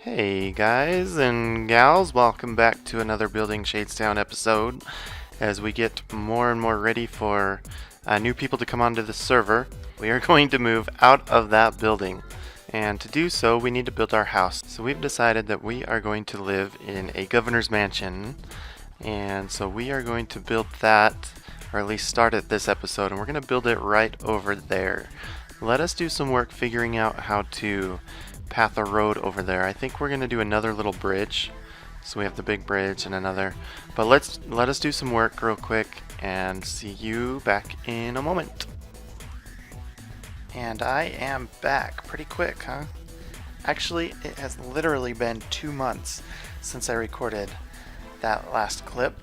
Hey guys and gals, welcome back to another Building Shadesztown episode as we get more and more ready for new people to come onto the server. We are going to move out of that building, and to do so we need to build our house. So we've decided that we are going to live in a governor's mansion, and so we are going to build that, or at least start at this episode, and we're going to build it right over there. Let us do some work figuring out how to path a road over there. I think we're going to do another little bridge. So we have the big bridge and another. But let us do some work real quick and see you back in a moment. And I am back pretty quick, huh? Actually, it has literally been 2 months since I recorded that last clip.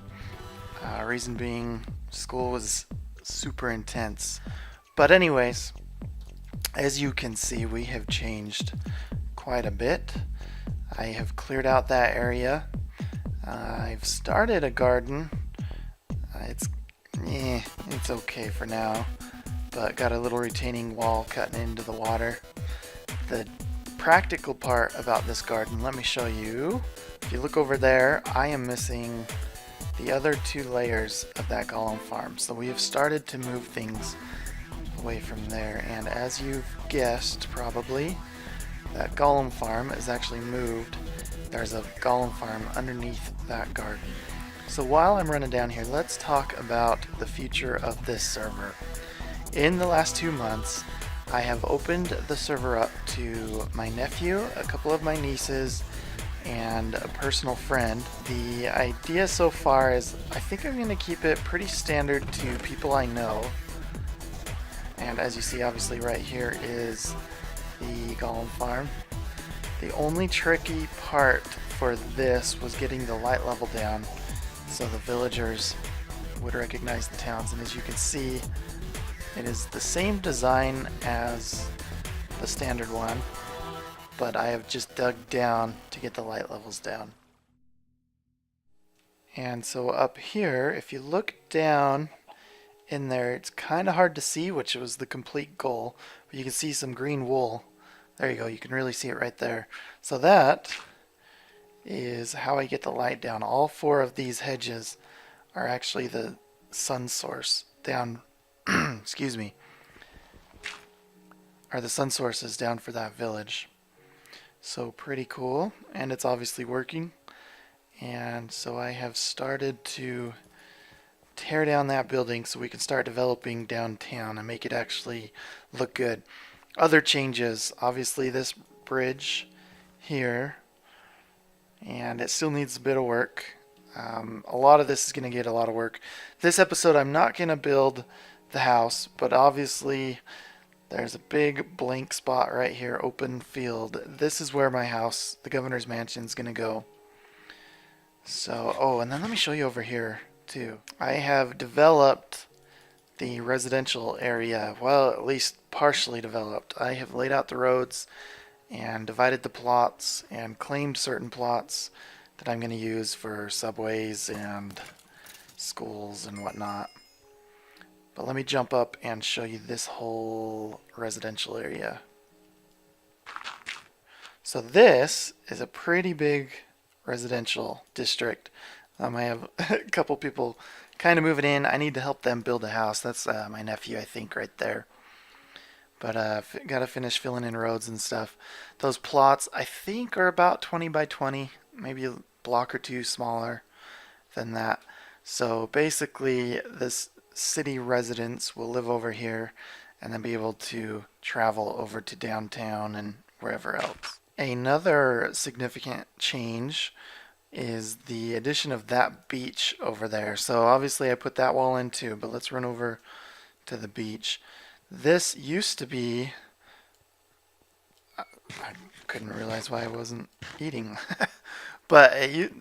Reason being, school was super intense. But anyways, as you can see, we have changed quite a bit. I have cleared out that area. I've started a garden. It's okay for now, but got a little retaining wall cutting into the water. The practical part about this garden, let me show you. If you look over there, I am missing the other 2 layers of that golem farm. So we have started to move things away from there, and as you've guessed probably, that golem farm is actually moved. There's a golem farm underneath that garden. So while I'm running down here, let's talk about the future of this server. In the last 2 months, I have opened the server up to my nephew, a couple of my nieces, and a personal friend. The idea so far is I think I'm going to keep it pretty standard to people I know. And as you see, obviously right here is the golem farm. The only tricky part for this was getting the light level down so the villagers would recognize the towns. And as you can see, it is the same design as the standard one, but I have just dug down to get the light levels down. And so up here, if you look down in there, it's kind of hard to see, which was the complete goal, but you can see some green wool. There you go, you can really see it right there. So that is how I get the light down. All 4 of these hedges are actually the sun source down excuse me, are the sun sources down for that village. So pretty cool, and it's obviously working. And so I have started to tear down that building so we can start developing downtown and make it actually look good. Other changes, obviously this bridge here, and it still needs a bit of work. A lot of this is going to get a lot of work. This episode I'm not going to build the house, but obviously there's a big blank spot right here, open field. This is where my house, the governor's mansion, is going to go. So, oh, and then let me show you over here too. I have developed the residential area, well, at least partially developed. I have laid out the roads and divided the plots and claimed certain plots that I'm going to use for subways and schools and whatnot. But let me jump up and show you this whole residential area. So this is a pretty big residential district. I have a couple people kind of moving in. I need to help them build a house. That's my nephew, I think, right there. But got to finish filling in roads and stuff. Those plots, I think, are about 20 by 20, maybe a block or 2 smaller than that. So basically, this city residents will live over here and then be able to travel over to downtown and wherever else. Another significant change is the addition of that beach over there. So obviously I put that wall in too, but let's run over to the beach. This used to be, I couldn't realize why I wasn't eating, but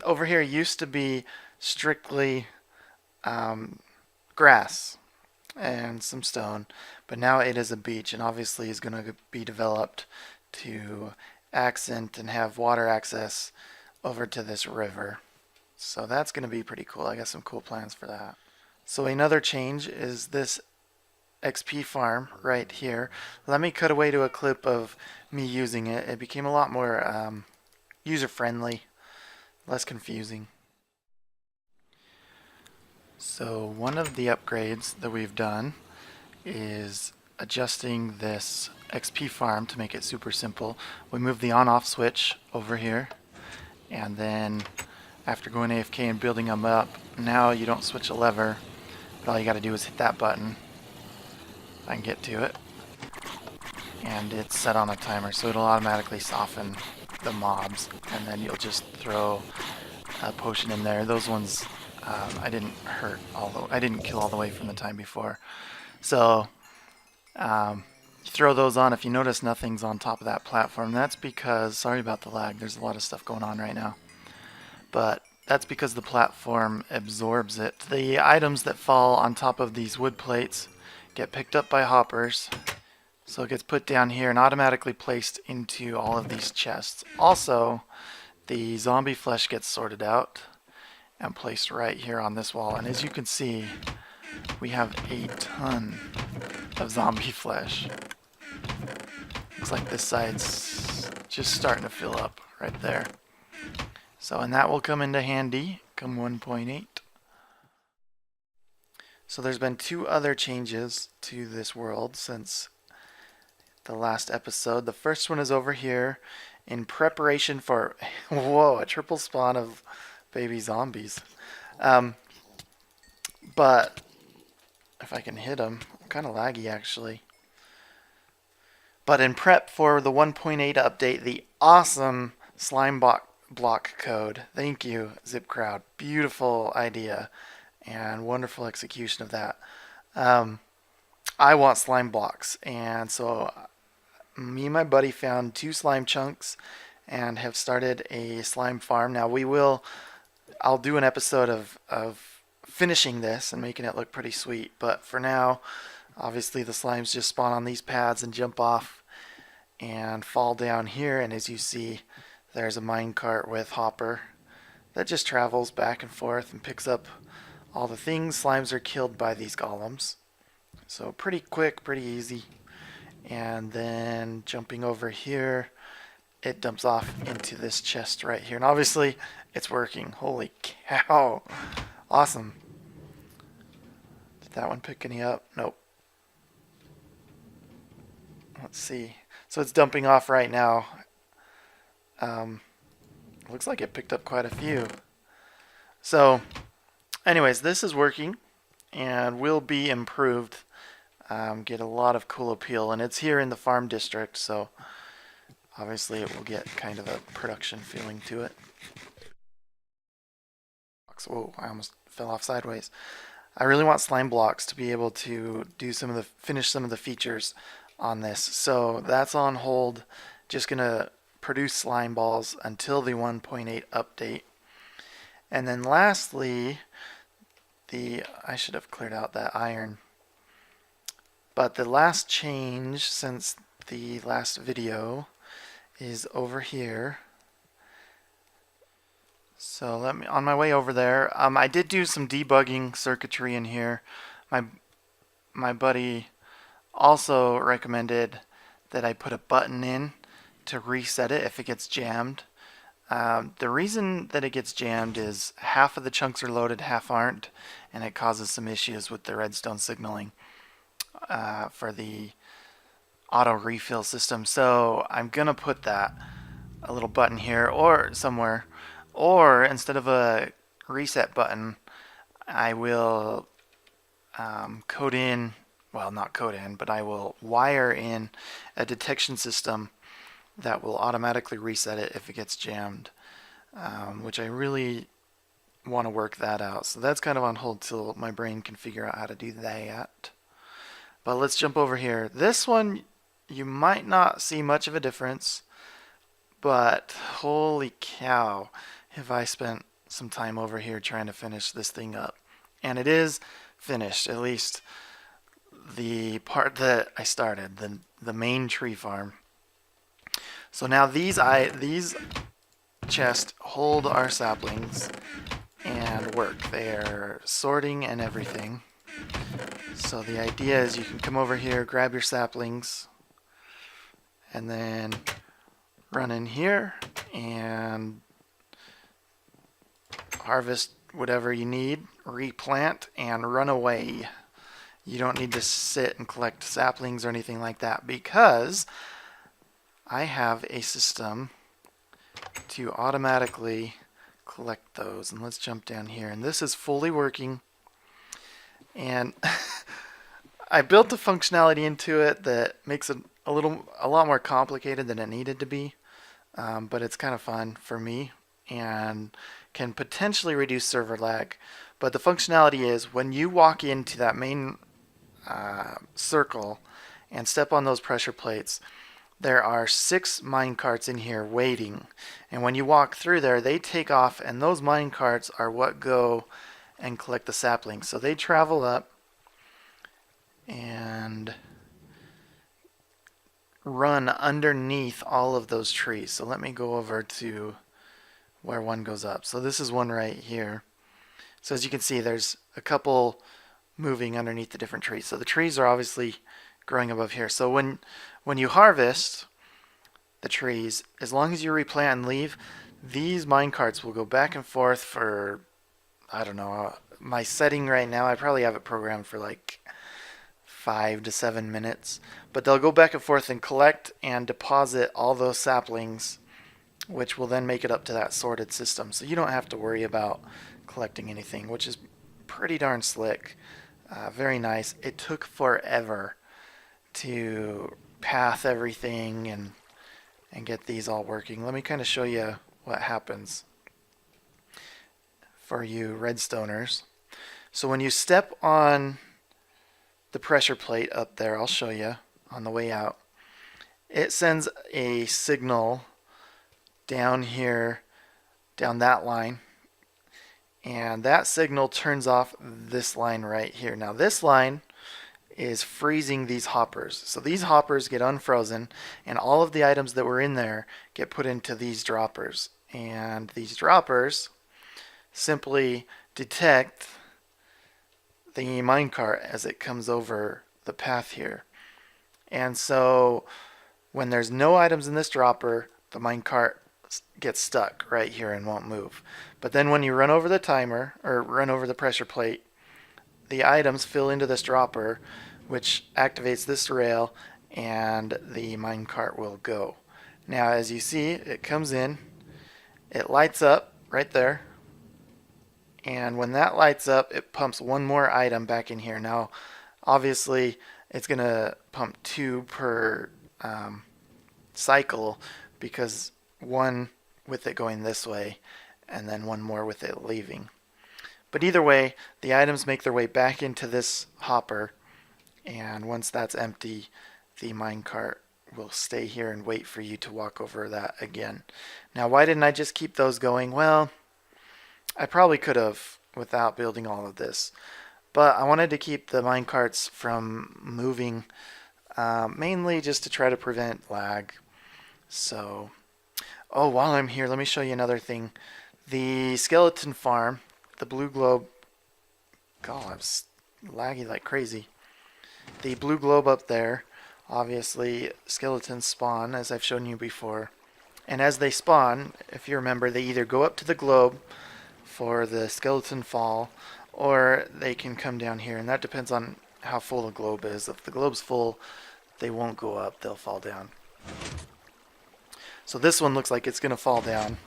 over here used to be strictly grass and some stone, but now it is a beach, and obviously is going to be developed to accent and have water access over to this river. So that's going to be pretty cool. I got some cool plans for that. So another change is this XP farm right here. Let me cut away to a clip of me using it. It became a lot more user-friendly, less confusing. So one of the upgrades that we've done is adjusting this XP farm to make it super simple. We move the on-off switch over here, and then after going AFK and building them up, now you don't switch a lever, but all you got to do is hit that button. I can get to it, and it's set on a timer, so it'll automatically soften the mobs, and then you'll just throw a potion in there. Those ones I didn't hurt I didn't kill all the way from the time before. So you throw those on. If you notice nothing's on top of that platform, that's because, sorry about the lag, there's a lot of stuff going on right now, but that's because the platform absorbs it. The items that fall on top of these wood plates get picked up by hoppers, so it gets put down here and automatically placed into all of these chests. Also, the zombie flesh gets sorted out and placed right here on this wall, and as you can see, we have a ton of zombie flesh. Looks like this side's just starting to fill up right there. So, and that will come into handy come 1.8. So there's been 2 other changes to this world since the last episode. The first one is over here in preparation for, whoa, a triple spawn of baby zombies. But if I can hit them, I'm kind of laggy actually. But in prep for the 1.8 update, the awesome slime block code. Thank you, ZipCrowd. Beautiful idea and wonderful execution of that. I want slime blocks, and so me and my buddy found 2 slime chunks and have started a slime farm. Now I'll do an episode of finishing this and making it look pretty sweet, but for now, obviously the slimes just spawn on these pads and jump off and fall down here, and as you see, there's a minecart with hopper that just travels back and forth and picks up all the things. Slimes are killed by these golems, so pretty quick, pretty easy. And then jumping over here, it dumps off into this chest right here, and obviously it's working. Holy cow, awesome. Did that one pick any up? Nope. Let's see. So it's dumping off right now. Looks like it picked up quite a few. So anyways, this is working and will be improved. Get a lot of cool appeal, and it's here in the farm district, so obviously it will get kind of a production feeling to it. Whoa, I almost fell off sideways. I really want slime blocks to be able to do finish some of the features on this, so that's on hold. Just gonna produce slime balls until the 1.8 update. And then lastly, I should have cleared out that iron. But the last change since the last video is over here. So on my way over there, I did do some debugging circuitry in here. My buddy also recommended that I put a button in to reset it if it gets jammed. The reason that it gets jammed is half of the chunks are loaded, half aren't, and it causes some issues with the redstone signaling for the auto refill system. So I'm gonna put a little button here or somewhere, or instead of a reset button, I will code in, well, not code in, but I will wire in a detection system that will automatically reset it if it gets jammed, which I really want to work that out. So that's kind of on hold till my brain can figure out how to do that. But let's jump over here. This one, you might not see much of a difference, but holy cow, have I spent some time over here trying to finish this thing up. And it is finished, at least the part that I started, the main tree farm. So now these chests hold our saplings and work. They're sorting and everything. So the idea is you can come over here, grab your saplings, and then run in here and harvest whatever you need, replant, and run away. You don't need to sit and collect saplings or anything like that because I have a system to automatically collect those. And let's jump down here. And this is fully working. And I built the functionality into it that makes it a lot more complicated than it needed to be. But it's kind of fun for me and can potentially reduce server lag. But the functionality is when you walk into that main circle and step on those pressure plates, there are 6 mine carts in here waiting. And when you walk through there, they take off, and those mine carts are what go and collect the saplings. So they travel up and run underneath all of those trees. So let me go over to where one goes up. So this is one right here. So as you can see, there's a couple moving underneath the different trees. So the trees are obviously growing above here. So when you harvest the trees, as long as you replant and leave, these mine carts will go back and forth for, I don't know, my setting right now, I probably have it programmed for like 5 to 7 minutes. But they'll go back and forth and collect and deposit all those saplings, which will then make it up to that sorted system. So you don't have to worry about collecting anything, which is pretty darn slick. Very nice. It took forever to path everything and get these all working. Let me kind of show you what happens for you redstoners. So when you step on the pressure plate up there, I'll show you on the way out, it sends a signal down here, down that line, and that signal turns off this line right here. Now this line is freezing these hoppers. So these hoppers get unfrozen and all of the items that were in there get put into these droppers. And these droppers simply detect the minecart as it comes over the path here. And so when there's no items in this dropper, the minecart gets stuck right here and won't move. But then when you run over the timer or run over the pressure plate, the items fill into this dropper, which activates this rail, and the minecart will go. Now as you see, it comes in, it lights up right there, and when that lights up, it pumps one more item back in here. Now obviously it's going to pump 2 per cycle, because one with it going this way and then one more with it leaving. But either way, the items make their way back into this hopper, and once that's empty, the minecart will stay here and wait for you to walk over that again. Now why didn't I just keep those going? Well, I probably could have without building all of this, but I wanted to keep the minecarts from moving, mainly just to try to prevent lag. So, oh, while I'm here, let me show you another thing. The skeleton farm, the blue globe, God, it's laggy like crazy. The blue globe up there, obviously skeletons spawn, as I've shown you before. And as they spawn, if you remember, they either go up to the globe for the skeleton fall, or they can come down here, and that depends on how full the globe is. If the globe's full, they won't go up, they'll fall down. So this one looks like it's going to fall down.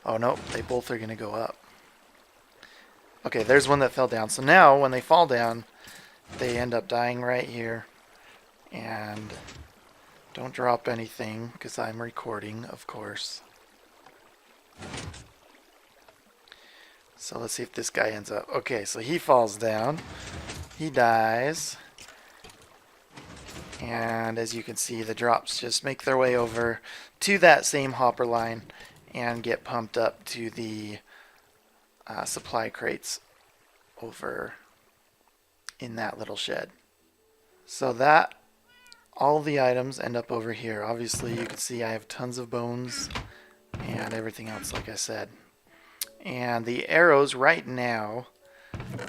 Oh no, they both are going to go up. Okay, there's one that fell down. So now when they fall down, they end up dying right here. And don't drop anything because I'm recording, of course. So let's see if this guy ends up. Okay, so he falls down. He dies. And as you can see, the drops just make their way over to that same hopper line and get pumped up to the supply crates over in that little shed. So that, all the items end up over here. Obviously you can see I have tons of bones and everything else, like I said. And the arrows right now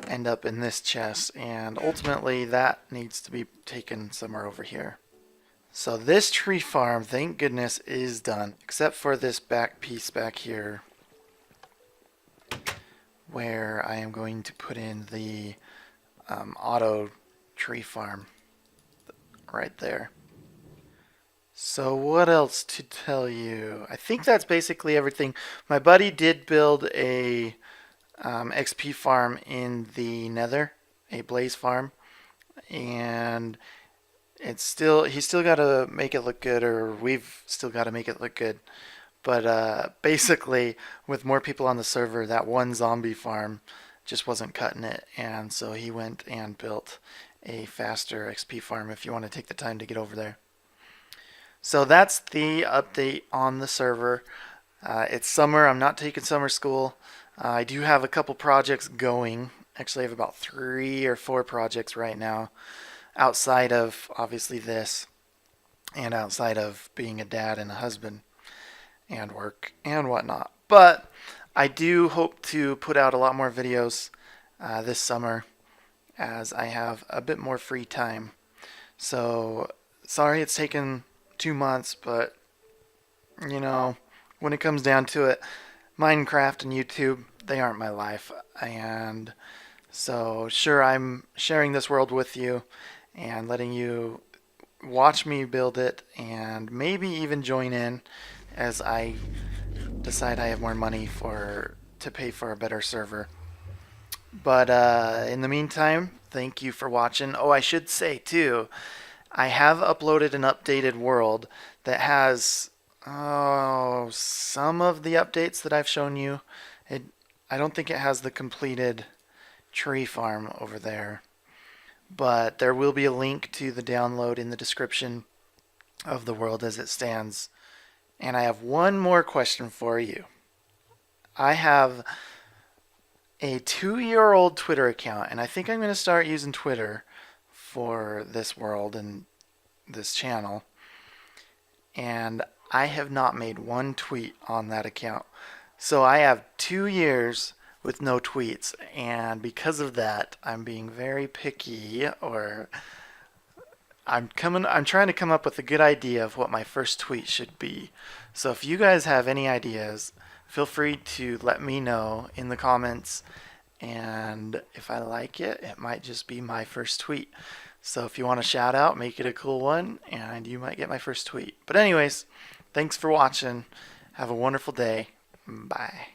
end up in this chest, and ultimately that needs to be taken somewhere over here. So this tree farm, thank goodness, is done. Except for this back piece back here, where I am going to put in the auto tree farm right there. So what else to tell you? I think that's basically everything. My buddy did build a XP farm in the Nether, a blaze farm, and he's still got to make it look good, or we've still got to make it look good. But basically, with more people on the server, that one zombie farm just wasn't cutting it, and so he went and built a faster XP farm if you want to take the time to get over there. So that's the update on the server. It's summer. I'm not taking summer school. I do have a couple projects going. Actually, I have about 3 or 4 projects right now, outside of obviously this, and outside of being a dad and a husband, and work and whatnot. But I do hope to put out a lot more videos this summer, as I have a bit more free time. So sorry it's taken 2 months, but you know, when it comes down to it, Minecraft and YouTube, they aren't my life. And so sure, I'm sharing this world with you and letting you watch me build it, and maybe even join in as I decide I have more money to pay for a better server. But in the meantime, thank you for watching. Oh, I should say too, I have uploaded an updated world that has some of the updates that I've shown you. I don't think it has the completed tree farm over there, but there will be a link to the download in the description of the world as it stands. And I have one more question for you. I have a 2-year-old Twitter account, and I think I'm going to start using Twitter for this world and this channel. And I have not made one tweet on that account. So I have 2 years with no tweets, and because of that, I'm being very picky, or I'm trying to come up with a good idea of what my first tweet should be. So if you guys have any ideas, feel free to let me know in the comments, and if I like it, it might just be my first tweet. So if you want a shout out, make it a cool one, and you might get my first tweet. But anyways, thanks for watching. Have a wonderful day. Bye.